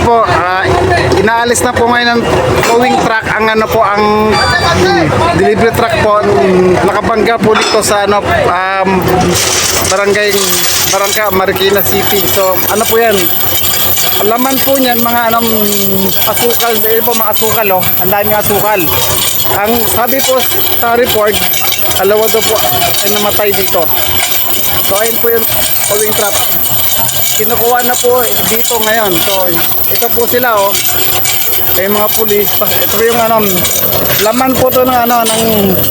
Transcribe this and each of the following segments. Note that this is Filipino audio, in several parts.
po, inaalis na po ngayon ng towing truck ang ano po, ang delivery truck po, nakabangga po dito sa ano, barangay Marikina City. So ano po yan, laman po niyan mga anong asukal, po mga asukal, oh, ang daming asukal. Ang sabi po sa report, alawa daw po ay namatay dito. So ayun po yung towing truck, kinukuha na po dito ngayon. So ito po sila, oh, may mga pulis. Ito po yung ano, laman po to ng ano, ng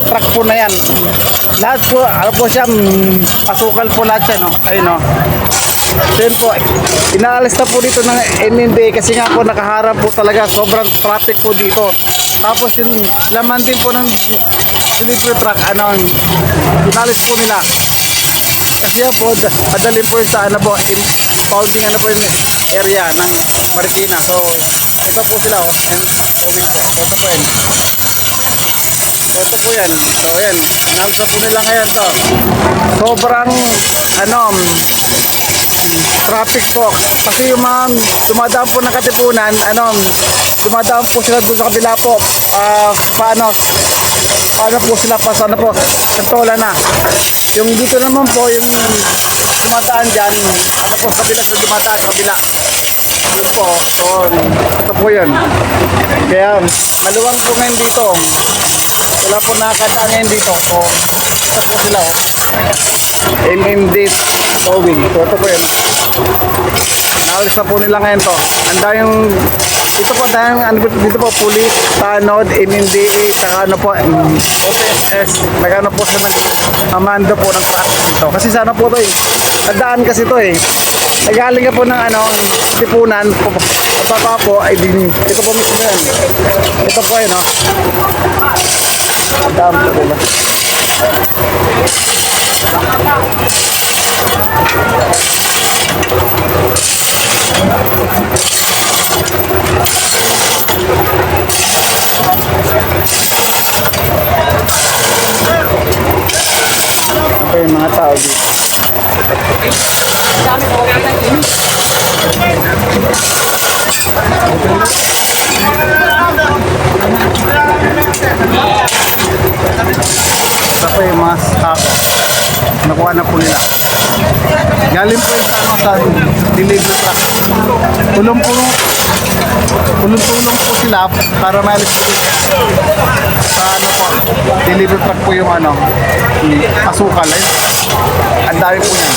truck po na yan. Lahat po, ano po siya, asukal po lahat siya, no? Ayun, no? So yun po, inaalis na po dito ng MMDA kasi nga po nakaharap po talaga, sobrang traffic po dito. Tapos yung laman din po ng delivery truck, ano, inaalis po nila. Kasi yan po, madalin po yun sa ano po, impounding ano po yung area ng Marikina. So ito po sila, oh, and moving po. So, ito po yan. So, ito po yan. So yan, inaalis na po nila ngayon to. Sobrang ano, traffic po. Kasi yung mga dumadaan po ng Katipunan, ano, dumadaan po sila doon sa kabila po. Paano po sila pa sa ano po, Santola na. Yung dito naman po, yung dumadaan dyan, ano po sa kabila, sa dumadaan, kabila. Yun po, so, ito po yun. Kaya, maluwang po ngayon dito. Wala po nakakadaan ngayon dito. So, ito po sila, oh. MMD towing. So, ito po yun. Naalis na po nila ngayon to. Anda yung dito po dahil ano dito po, pulis, tanod, MMDA, saka ano po, OPSS. Nagano po sa nag-amanda po ng traffic dito. Kasi sana po to eh. Nadaan kasi to eh. Nagaling ka po ng ano, Tipunan, pababa po, ay din. Ito po mismo yan. Ito po yun, no? Nadaan po po ba? Ito yung mga tao dito. Ito po yung mga stako. Nakuha na po nila. Galing po yung sa delivery truck. Tulong-tulong po sila para maalis po sa ano po, delivery truck po yung ano, asukal. Ang dami po yan.